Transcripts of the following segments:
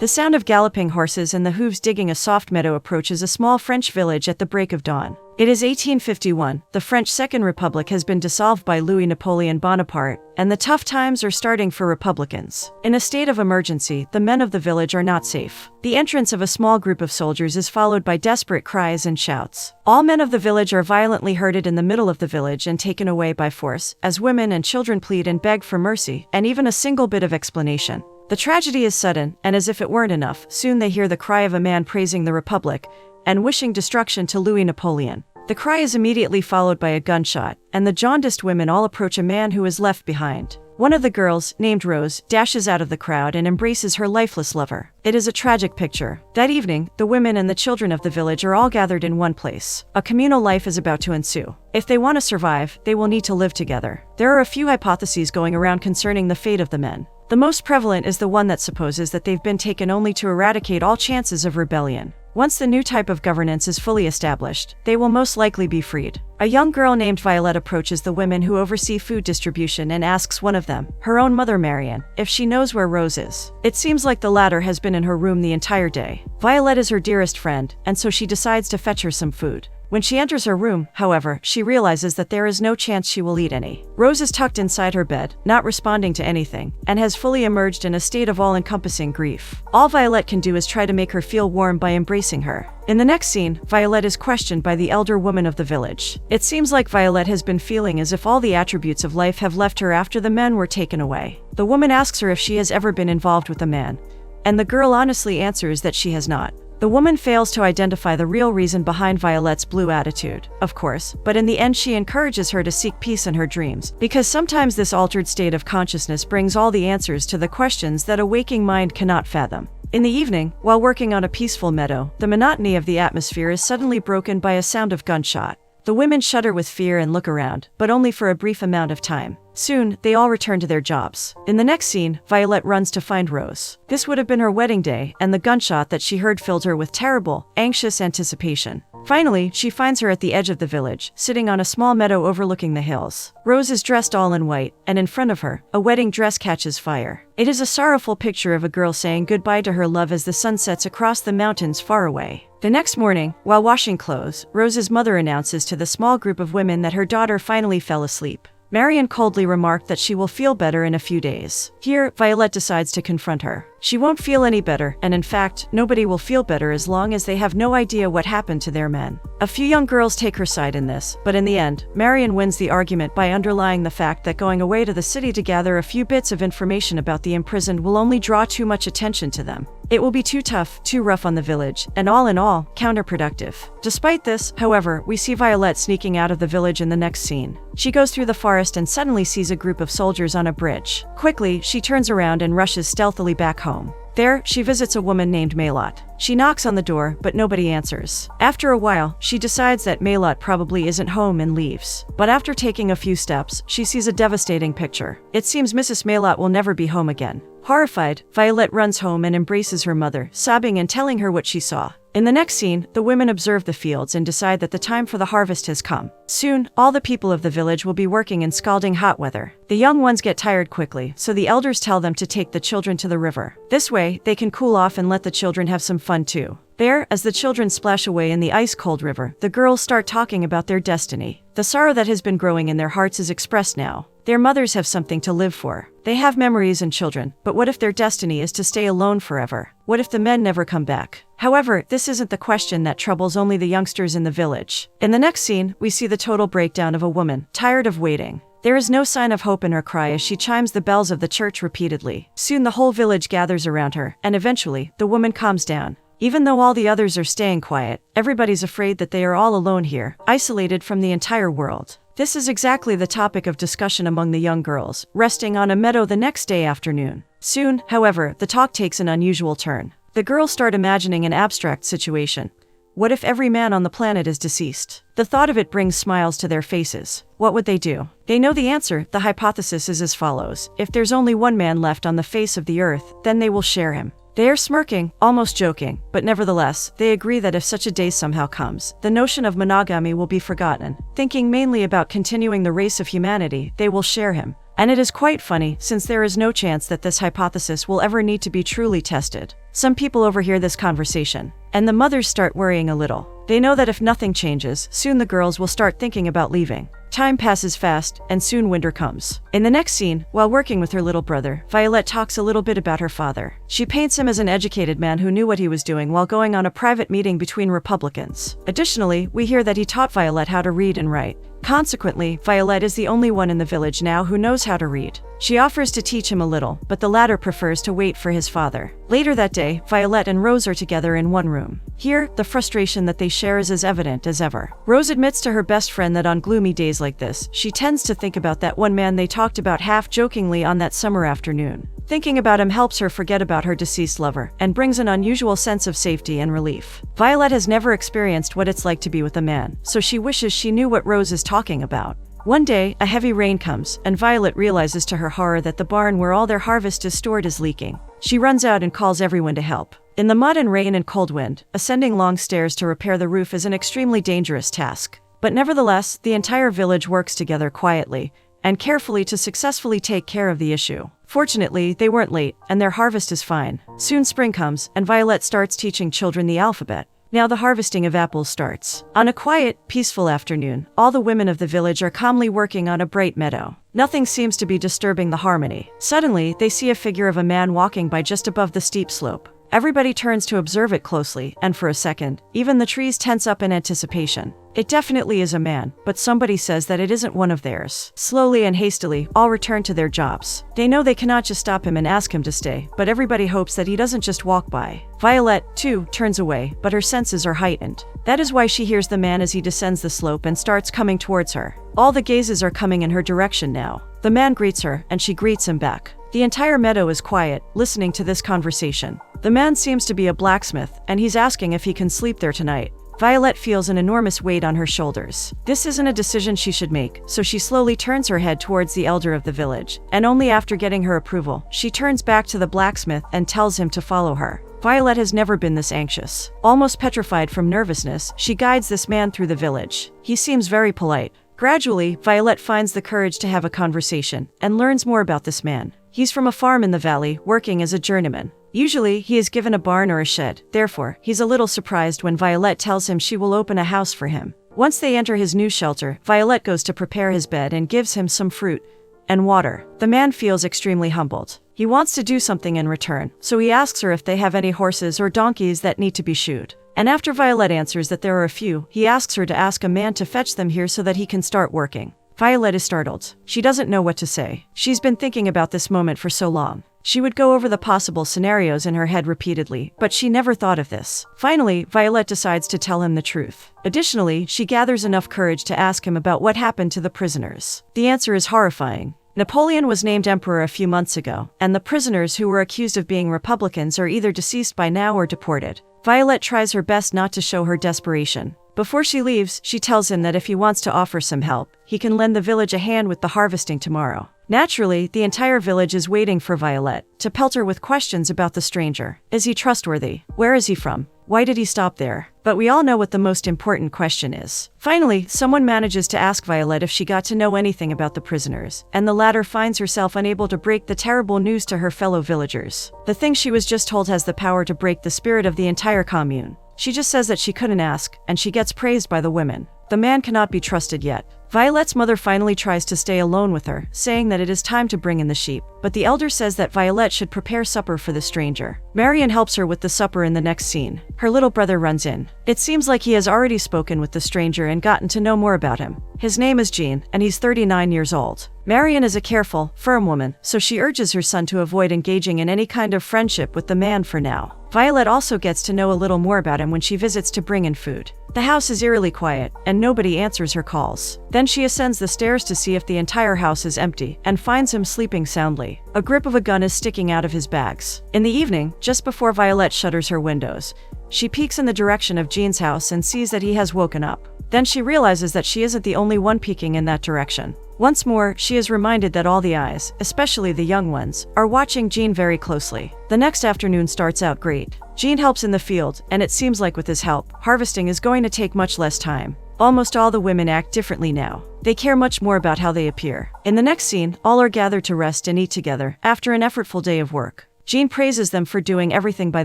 The sound of galloping horses and the hooves digging a soft meadow approaches a small French village at the break of dawn. It is 1851, the French Second Republic has been dissolved by Louis Napoleon Bonaparte, and the tough times are starting for Republicans. In a state of emergency, the men of the village are not safe. The entrance of a small group of soldiers is followed by desperate cries and shouts. All men of the village are violently herded in the middle of the village and taken away by force, as women and children plead and beg for mercy, and even a single bit of explanation. The tragedy is sudden, and as if it weren't enough, soon they hear the cry of a man praising the Republic and wishing destruction to Louis Napoleon. The cry is immediately followed by a gunshot, and the jaundiced women all approach a man who is left behind. One of the girls, named Rose, dashes out of the crowd and embraces her lifeless lover. It is a tragic picture. That evening, the women and the children of the village are all gathered in one place. A communal life is about to ensue. If they want to survive, they will need to live together. There are a few hypotheses going around concerning the fate of the men. The most prevalent is the one that supposes that they've been taken only to eradicate all chances of rebellion. Once the new type of governance is fully established, they will most likely be freed. A young girl named Violet approaches the women who oversee food distribution and asks one of them, her own mother Marion, if she knows where Rose is. It seems like the latter has been in her room the entire day. Violet is her dearest friend, and so she decides to fetch her some food. When she enters her room, however, she realizes that there is no chance she will eat any. Rose is tucked inside her bed, not responding to anything, and has fully emerged in a state of all-encompassing grief. All Violet can do is try to make her feel warm by embracing her. In the next scene, Violet is questioned by the elder woman of the village. It seems like Violet has been feeling as if all the attributes of life have left her after the men were taken away. The woman asks her if she has ever been involved with a man, and the girl honestly answers that she has not. The woman fails to identify the real reason behind Violet's blue attitude, of course, but in the end she encourages her to seek peace in her dreams, because sometimes this altered state of consciousness brings all the answers to the questions that a waking mind cannot fathom. In the evening, while working on a peaceful meadow, the monotony of the atmosphere is suddenly broken by a sound of gunshot. The women shudder with fear and look around, but only for a brief amount of time. Soon, they all return to their jobs. In the next scene, Violet runs to find Rose. This would have been her wedding day, and the gunshot that she heard filled her with terrible, anxious anticipation. Finally, she finds her at the edge of the village, sitting on a small meadow overlooking the hills. Rose is dressed all in white, and in front of her, a wedding dress catches fire. It is a sorrowful picture of a girl saying goodbye to her love as the sun sets across the mountains far away. The next morning, while washing clothes, Rose's mother announces to the small group of women that her daughter finally fell asleep. Marion coldly remarked that she will feel better in a few days. Here, Violet decides to confront her. She won't feel any better, and in fact, nobody will feel better as long as they have no idea what happened to their men. A few young girls take her side in this, but in the end, Marion wins the argument by underlying the fact that going away to the city to gather a few bits of information about the imprisoned will only draw too much attention to them. It will be too tough, too rough on the village, and all in all, counterproductive. Despite this, however, we see Violet sneaking out of the village in the next scene. She goes through the forest and suddenly sees a group of soldiers on a bridge. Quickly, she turns around and rushes stealthily back home. There, she visits a woman named Maylot. She knocks on the door, but nobody answers. After a while, she decides that Maylot probably isn't home and leaves. But after taking a few steps, she sees a devastating picture. It seems Mrs. Maylot will never be home again. Horrified, Violet runs home and embraces her mother, sobbing and telling her what she saw. In the next scene, the women observe the fields and decide that the time for the harvest has come. Soon, all the people of the village will be working in scalding hot weather. The young ones get tired quickly, so the elders tell them to take the children to the river. This way, they can cool off and let the children have some fun too. There, as the children splash away in the ice-cold river, the girls start talking about their destiny. The sorrow that has been growing in their hearts is expressed now. Their mothers have something to live for. They have memories and children, but what if their destiny is to stay alone forever? What if the men never come back? However, this isn't the question that troubles only the youngsters in the village. In the next scene, we see the total breakdown of a woman, tired of waiting. There is no sign of hope in her cry as she chimes the bells of the church repeatedly. Soon the whole village gathers around her, and eventually, the woman calms down. Even though all the others are staying quiet, everybody's afraid that they are all alone here, isolated from the entire world. This is exactly the topic of discussion among the young girls, resting on a meadow the next day afternoon. Soon, however, the talk takes an unusual turn. The girls start imagining an abstract situation. What if every man on the planet is deceased? The thought of it brings smiles to their faces. What would they do? They know the answer. The hypothesis is as follows. If there's only one man left on the face of the earth, then they will share him. They are smirking, almost joking, but nevertheless, they agree that if such a day somehow comes, the notion of monogamy will be forgotten. Thinking mainly about continuing the race of humanity, they will share him. And it is quite funny, since there is no chance that this hypothesis will ever need to be truly tested. Some people overhear this conversation, and the mothers start worrying a little. They know that if nothing changes, soon the girls will start thinking about leaving. Time passes fast, and soon winter comes. In the next scene, while working with her little brother, Violet talks a little bit about her father. She paints him as an educated man who knew what he was doing while going on a private meeting between Republicans. Additionally, we hear that he taught Violet how to read and write. Consequently, Violet is the only one in the village now who knows how to read. She offers to teach him a little, but the latter prefers to wait for his father. Later that day, Violet and Rose are together in one room. Here, the frustration that they share is as evident as ever. Rose admits to her best friend that on gloomy days like this, she tends to think about that one man they talked about half-jokingly on that summer afternoon. Thinking about him helps her forget about her deceased lover, and brings an unusual sense of safety and relief. Violet has never experienced what it's like to be with a man, so she wishes she knew what Rose is talking about. One day, a heavy rain comes, and Violet realizes to her horror that the barn where all their harvest is stored is leaking. She runs out and calls everyone to help. In the mud and rain and cold wind, ascending long stairs to repair the roof is an extremely dangerous task. But nevertheless, the entire village works together quietly and carefully to successfully take care of the issue. Fortunately, they weren't late, and their harvest is fine. Soon spring comes, and Violet starts teaching children the alphabet. Now the harvesting of apples starts. On a quiet, peaceful afternoon, all the women of the village are calmly working on a bright meadow. Nothing seems to be disturbing the harmony. Suddenly, they see a figure of a man walking by just above the steep slope. Everybody turns to observe it closely, and for a second, even the trees tense up in anticipation. It definitely is a man, but somebody says that it isn't one of theirs. Slowly and hastily, all return to their jobs. They know they cannot just stop him and ask him to stay, but everybody hopes that he doesn't just walk by. Violet, too, turns away, but her senses are heightened. That is why she hears the man as he descends the slope and starts coming towards her. All the gazes are coming in her direction now. The man greets her, and she greets him back. The entire meadow is quiet, listening to this conversation. The man seems to be a blacksmith, and he's asking if he can sleep there tonight. Violet feels an enormous weight on her shoulders. This isn't a decision she should make, so she slowly turns her head towards the elder of the village, and only after getting her approval, she turns back to the blacksmith and tells him to follow her. Violet has never been this anxious. Almost petrified from nervousness, she guides this man through the village. He seems very polite. Gradually, Violet finds the courage to have a conversation, and learns more about this man. He's from a farm in the valley, working as a journeyman. Usually, he is given a barn or a shed, therefore, he's a little surprised when Violet tells him she will open a house for him. Once they enter his new shelter, Violet goes to prepare his bed and gives him some fruit and water. The man feels extremely humbled. He wants to do something in return, so he asks her if they have any horses or donkeys that need to be shoed. And after Violet answers that there are a few, he asks her to ask a man to fetch them here so that he can start working. Violet is startled. She doesn't know what to say. She's been thinking about this moment for so long. She would go over the possible scenarios in her head repeatedly, but she never thought of this. Finally, Violet decides to tell him the truth. Additionally, she gathers enough courage to ask him about what happened to the prisoners. The answer is horrifying. Napoleon was named emperor a few months ago, and the prisoners who were accused of being Republicans are either deceased by now or deported. Violet tries her best not to show her desperation. Before she leaves, she tells him that if he wants to offer some help, he can lend the village a hand with the harvesting tomorrow. Naturally, the entire village is waiting for Violet to pelt her with questions about the stranger. Is he trustworthy? Where is he from? Why did he stop there? But we all know what the most important question is. Finally, someone manages to ask Violet if she got to know anything about the prisoners, and the latter finds herself unable to break the terrible news to her fellow villagers. The thing she was just told has the power to break the spirit of the entire commune. She just says that she couldn't ask, and she gets praised by the women. The man cannot be trusted yet. Violet's mother finally tries to stay alone with her, saying that it is time to bring in the sheep. But the elder says that Violet should prepare supper for the stranger. Marion helps her with the supper in the next scene. Her little brother runs in. It seems like he has already spoken with the stranger and gotten to know more about him. His name is Jean, and he's 39 years old. Marion is a careful, firm woman, so she urges her son to avoid engaging in any kind of friendship with the man for now. Violet also gets to know a little more about him when she visits to bring in food. The house is eerily quiet, and nobody answers her calls. Then she ascends the stairs to see if the entire house is empty, and finds him sleeping soundly. A grip of a gun is sticking out of his bags. In the evening, just before Violet shutters her windows, she peeks in the direction of Jean's house and sees that he has woken up. Then she realizes that she isn't the only one peeking in that direction. Once more, she is reminded that all the eyes, especially the young ones, are watching Jean very closely. The next afternoon starts out great. Jean helps in the field, and it seems like with his help, harvesting is going to take much less time. Almost all the women act differently now. They care much more about how they appear. In the next scene, all are gathered to rest and eat together after an effortful day of work. Jean praises them for doing everything by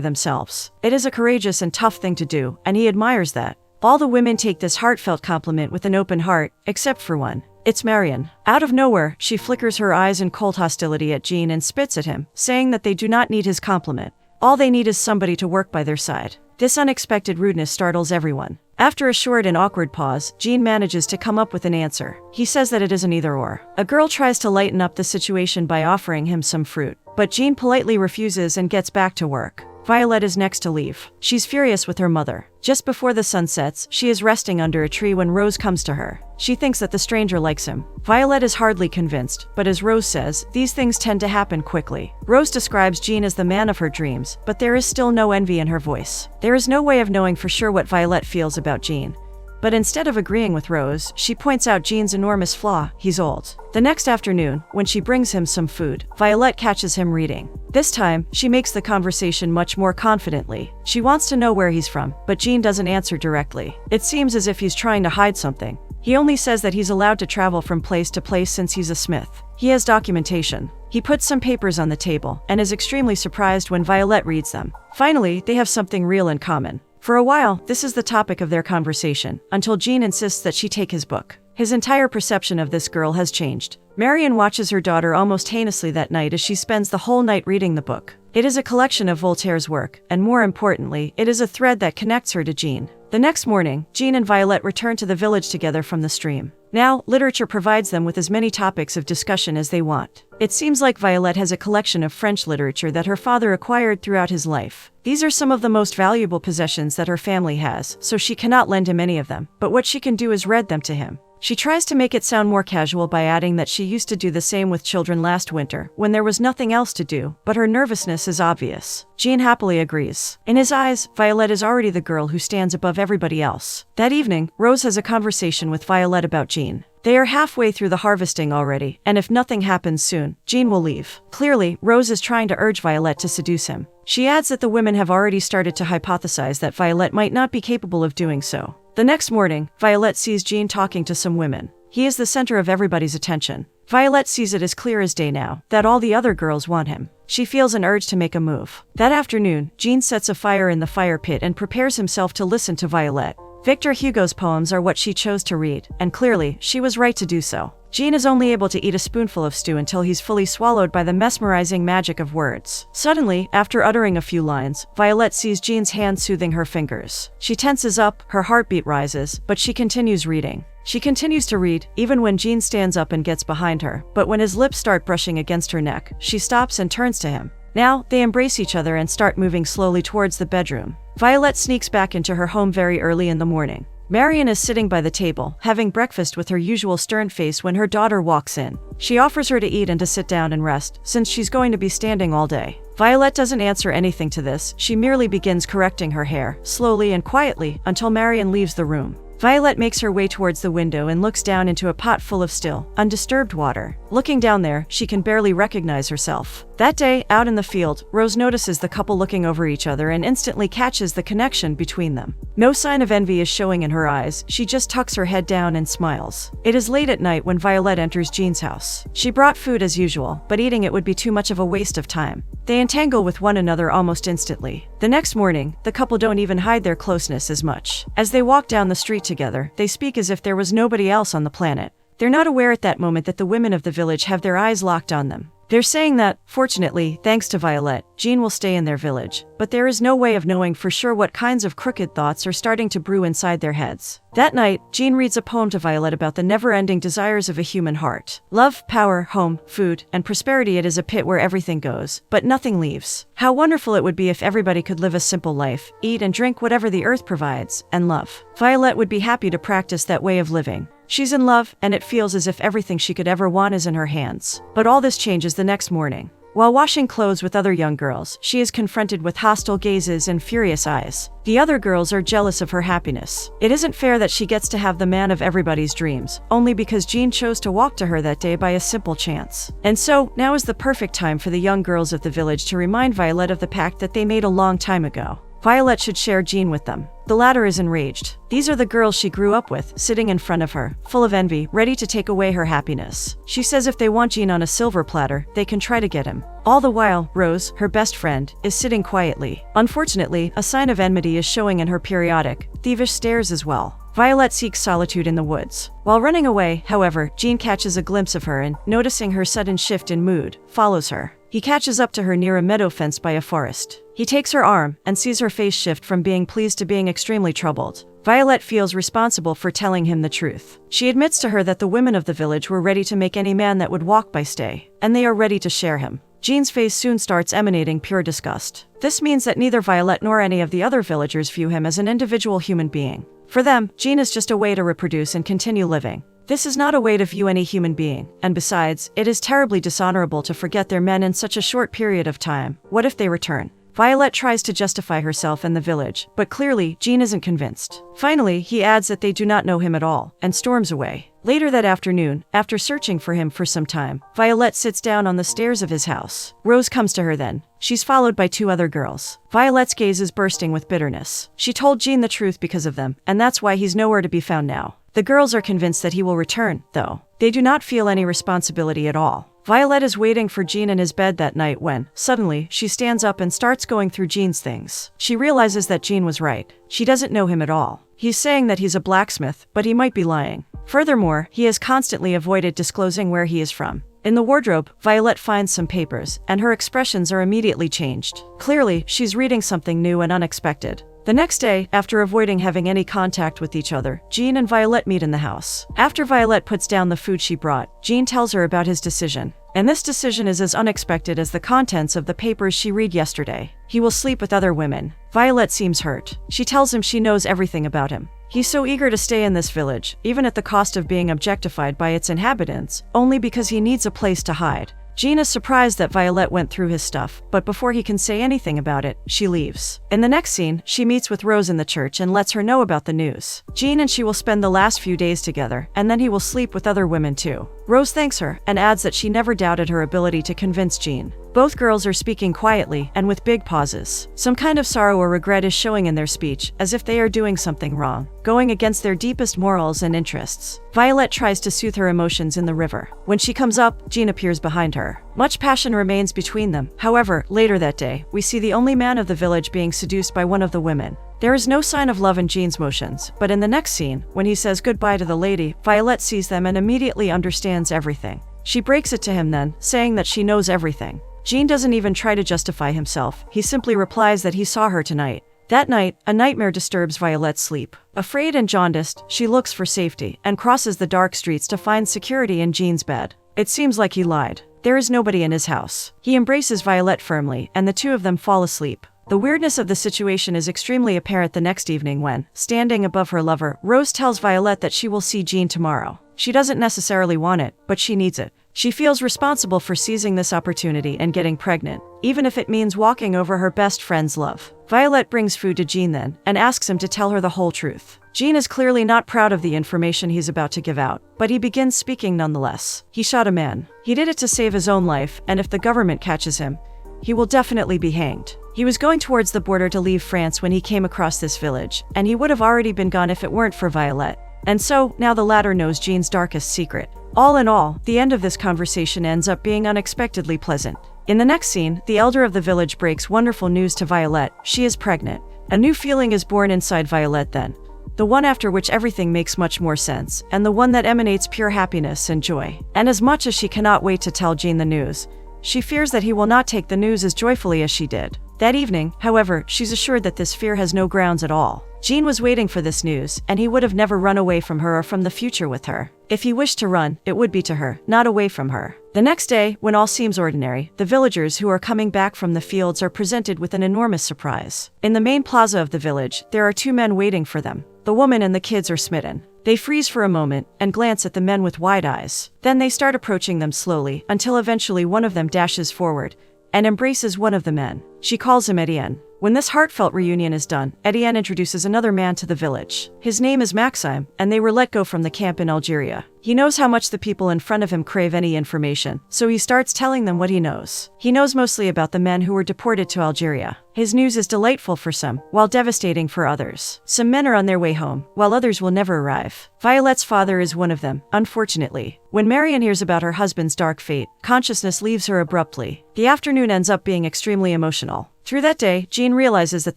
themselves. It is a courageous and tough thing to do, and he admires that. All the women take this heartfelt compliment with an open heart, except for one. It's Marion. Out of nowhere, she flickers her eyes in cold hostility at Jean and spits at him, saying that they do not need his compliment. All they need is somebody to work by their side. This unexpected rudeness startles everyone. After a short and awkward pause, Jean manages to come up with an answer. He says that it is an either-or. A girl tries to lighten up the situation by offering him some fruit, but Jean politely refuses and gets back to work. Violet is next to leave. She's furious with her mother. Just before the sun sets, she is resting under a tree when Rose comes to her. She thinks that the stranger likes him. Violet is hardly convinced, but as Rose says, these things tend to happen quickly. Rose describes Jean as the man of her dreams, but there is still no envy in her voice. There is no way of knowing for sure what Violet feels about Jean. But instead of agreeing with Rose, she points out Jean's enormous flaw: he's old. The next afternoon, when she brings him some food, Violet catches him reading. This time, she makes the conversation much more confidently. She wants to know where he's from, but Jean doesn't answer directly. It seems as if he's trying to hide something. He only says that he's allowed to travel from place to place since he's a smith. He has documentation. He puts some papers on the table, and is extremely surprised when Violet reads them. Finally, they have something real in common. For a while, this is the topic of their conversation, until Jean insists that she take his book. His entire perception of this girl has changed. Marion watches her daughter almost heinously that night as she spends the whole night reading the book. It is a collection of Voltaire's work, and more importantly, it is a thread that connects her to Jean. The next morning, Jean and Violet return to the village together from the stream. Now, literature provides them with as many topics of discussion as they want. It seems like Violet has a collection of French literature that her father acquired throughout his life. These are some of the most valuable possessions that her family has, so she cannot lend him any of them, but what she can do is read them to him. She tries to make it sound more casual by adding that she used to do the same with children last winter, when there was nothing else to do, but her nervousness is obvious. Jean happily agrees. In his eyes, Violet is already the girl who stands above everybody else. That evening, Rose has a conversation with Violet about Jean. They are halfway through the harvesting already, and if nothing happens soon, Jean will leave. Clearly, Rose is trying to urge Violet to seduce him. She adds that the women have already started to hypothesize that Violet might not be capable of doing so. The next morning, Violet sees Jean talking to some women. He is the center of everybody's attention. Violet sees it as clear as day now, that all the other girls want him. She feels an urge to make a move. That afternoon, Jean sets a fire in the fire pit and prepares himself to listen to Violet. Victor Hugo's poems are what she chose to read, and clearly, she was right to do so. Jean is only able to eat a spoonful of stew until he's fully swallowed by the mesmerizing magic of words. Suddenly, after uttering a few lines, Violet sees Jean's hand soothing her fingers. She tenses up, her heartbeat rises, but she continues reading. She continues to read, even when Jean stands up and gets behind her, but when his lips start brushing against her neck, she stops and turns to him. Now, they embrace each other and start moving slowly towards the bedroom. Violet sneaks back into her home very early in the morning. Marion is sitting by the table, having breakfast with her usual stern face when her daughter walks in. She offers her to eat and to sit down and rest, since she's going to be standing all day. Violet doesn't answer anything to this, she merely begins correcting her hair, slowly and quietly, until Marion leaves the room. Violet makes her way towards the window and looks down into a pot full of still, undisturbed water. Looking down there, she can barely recognize herself. That day, out in the field, Rose notices the couple looking over each other and instantly catches the connection between them. No sign of envy is showing in her eyes, she just tucks her head down and smiles. It is late at night when Violet enters Jean's house. She brought food as usual, but eating it would be too much of a waste of time. They entangle with one another almost instantly. The next morning, the couple don't even hide their closeness as much. As they walk down the street together, they speak as if there was nobody else on the planet. They're not aware at that moment that the women of the village have their eyes locked on them. They're saying that, fortunately, thanks to Violet, Jean will stay in their village. But there is no way of knowing for sure what kinds of crooked thoughts are starting to brew inside their heads. That night, Jean reads a poem to Violet about the never-ending desires of a human heart. Love, power, home, food, and prosperity. It is a pit where everything goes, but nothing leaves. How wonderful it would be if everybody could live a simple life, eat and drink whatever the earth provides, and love. Violet would be happy to practice that way of living. She's in love, and it feels as if everything she could ever want is in her hands. But all this changes the next morning. While washing clothes with other young girls, she is confronted with hostile gazes and furious eyes. The other girls are jealous of her happiness. It isn't fair that she gets to have the man of everybody's dreams, only because Jean chose to walk to her that day by a simple chance. And so, now is the perfect time for the young girls of the village to remind Violet of the pact that they made a long time ago. Violet should share Jean with them. The latter is enraged. These are the girls she grew up with, sitting in front of her, full of envy, ready to take away her happiness. She says if they want Jean on a silver platter, they can try to get him. All the while, Rose, her best friend, is sitting quietly. Unfortunately, a sign of enmity is showing in her periodic, thievish stares as well. Violet seeks solitude in the woods. While running away, however, Jean catches a glimpse of her and, noticing her sudden shift in mood, follows her. He catches up to her near a meadow fenced by a forest. He takes her arm and sees her face shift from being pleased to being extremely troubled. Violet feels responsible for telling him the truth. She admits to her that the women of the village were ready to make any man that would walk by stay, and they are ready to share him. Jean's face soon starts emanating pure disgust. This means that neither Violet nor any of the other villagers view him as an individual human being. For them, Jean is just a way to reproduce and continue living. This is not a way to view any human being, and besides, it is terribly dishonorable to forget their men in such a short period of time. What if they return? Violet tries to justify herself and the village, but clearly, Jean isn't convinced. Finally, he adds that they do not know him at all, and storms away. Later that afternoon, after searching for him for some time, Violet sits down on the stairs of his house. Rose comes to her then. She's followed by 2 other girls. Violet's gaze is bursting with bitterness. She told Jean the truth because of them, and that's why he's nowhere to be found now. The girls are convinced that he will return, though. They do not feel any responsibility at all. Violet is waiting for Jean in his bed that night when, suddenly, she stands up and starts going through Jean's things. She realizes that Jean was right. She doesn't know him at all. He's saying that he's a blacksmith, but he might be lying. Furthermore, he has constantly avoided disclosing where he is from. In the wardrobe, Violet finds some papers, and her expressions are immediately changed. Clearly, she's reading something new and unexpected. The next day, after avoiding having any contact with each other, Jean and Violet meet in the house. After Violet puts down the food she brought, Jean tells her about his decision. And this decision is as unexpected as the contents of the papers she read yesterday. He will sleep with other women. Violet seems hurt. She tells him she knows everything about him. He's so eager to stay in this village, even at the cost of being objectified by its inhabitants, only because he needs a place to hide. Jean is surprised that Violet went through his stuff, but before he can say anything about it, she leaves. In the next scene, she meets with Rose in the church and lets her know about the news. Jean and she will spend the last few days together, and then he will sleep with other women too. Rose thanks her, and adds that she never doubted her ability to convince Jean. Both girls are speaking quietly, and with big pauses. Some kind of sorrow or regret is showing in their speech, as if they are doing something wrong, going against their deepest morals and interests. Violet tries to soothe her emotions in the river. When she comes up, Jean appears behind her. Much passion remains between them. However, later that day, we see the only man of the village being seduced by one of the women. There is no sign of love in Jean's motions, but in the next scene, when he says goodbye to the lady, Violet sees them and immediately understands everything. She breaks it to him then, saying that she knows everything. Jean doesn't even try to justify himself. He simply replies that he saw her tonight. That night, a nightmare disturbs Violet's sleep. Afraid and jaundiced, she looks for safety and crosses the dark streets to find security in Jean's bed. It seems like he lied. There is nobody in his house. He embraces Violet firmly, and the two of them fall asleep. The weirdness of the situation is extremely apparent the next evening when, standing above her lover, Rose tells Violet that she will see Jean tomorrow. She doesn't necessarily want it, but she needs it. She feels responsible for seizing this opportunity and getting pregnant, even if it means walking over her best friend's love. Violet brings food to Jean then, and asks him to tell her the whole truth. Jean is clearly not proud of the information he's about to give out, but he begins speaking nonetheless. He shot a man. He did it to save his own life, and if the government catches him, he will definitely be hanged. He was going towards the border to leave France when he came across this village, and he would have already been gone if it weren't for Violet. And so, now the latter knows Jean's darkest secret. All in all, the end of this conversation ends up being unexpectedly pleasant. In the next scene, the elder of the village breaks wonderful news to Violet. She is pregnant. A new feeling is born inside Violet then. The one after which everything makes much more sense, and the one that emanates pure happiness and joy. And as much as she cannot wait to tell Jean the news, she fears that he will not take the news as joyfully as she did. That evening, however, she's assured that this fear has no grounds at all. Jean was waiting for this news, and he would have never run away from her or from the future with her. If he wished to run, it would be to her, not away from her. The next day, when all seems ordinary, the villagers who are coming back from the fields are presented with an enormous surprise. In the main plaza of the village, there are 2 men waiting for them. The woman and the kids are smitten. They freeze for a moment and glance at the men with wide eyes. Then they start approaching them slowly, until eventually one of them dashes forward and embraces one of the men. She calls him Etienne. When this heartfelt reunion is done, Etienne introduces another man to the village. His name is Maxime, and they were let go from the camp in Algeria. He knows how much the people in front of him crave any information, so he starts telling them what he knows. He knows mostly about the men who were deported to Algeria. His news is delightful for some, while devastating for others. Some men are on their way home, while others will never arrive. Violette's father is one of them, unfortunately. When Marion hears about her husband's dark fate, consciousness leaves her abruptly. The afternoon ends up being extremely emotional. Through that day, Jean realizes that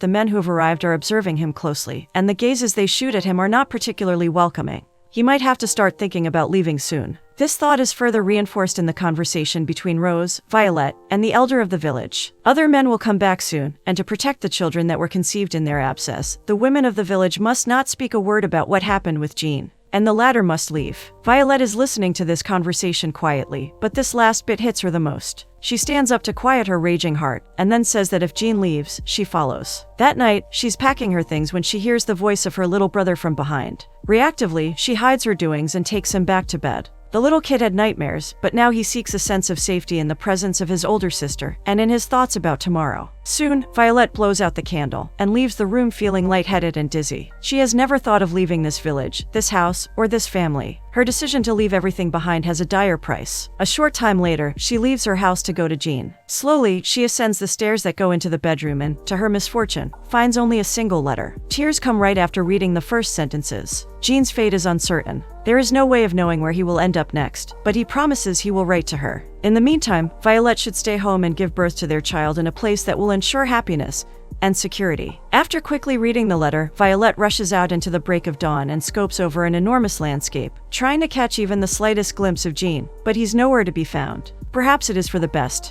the men who have arrived are observing him closely, and the gazes they shoot at him are not particularly welcoming. He might have to start thinking about leaving soon. This thought is further reinforced in the conversation between Rose, Violette, and the elder of the village. Other men will come back soon, and to protect the children that were conceived in their abscess, the women of the village must not speak a word about what happened with Jean, and the latter must leave. Violette is listening to this conversation quietly, but this last bit hits her the most. She stands up to quiet her raging heart, and then says that if Jean leaves, she follows. That night, she's packing her things when she hears the voice of her little brother from behind. Reactively, she hides her doings and takes him back to bed. The little kid had nightmares, but now he seeks a sense of safety in the presence of his older sister, and in his thoughts about tomorrow. Soon, Violette blows out the candle, and leaves the room feeling lightheaded and dizzy. She has never thought of leaving this village, this house, or this family. Her decision to leave everything behind has a dire price. A short time later, she leaves her house to go to Jean. Slowly, she ascends the stairs that go into the bedroom and, to her misfortune, finds only a single letter. Tears come right after reading the first sentences. Jean's fate is uncertain. There is no way of knowing where he will end up next, but he promises he will write to her. In the meantime, Violette should stay home and give birth to their child in a place that will ensure happiness and security. After quickly reading the letter, Violette rushes out into the break of dawn and scopes over an enormous landscape, trying to catch even the slightest glimpse of Jean, but he's nowhere to be found. Perhaps it is for the best.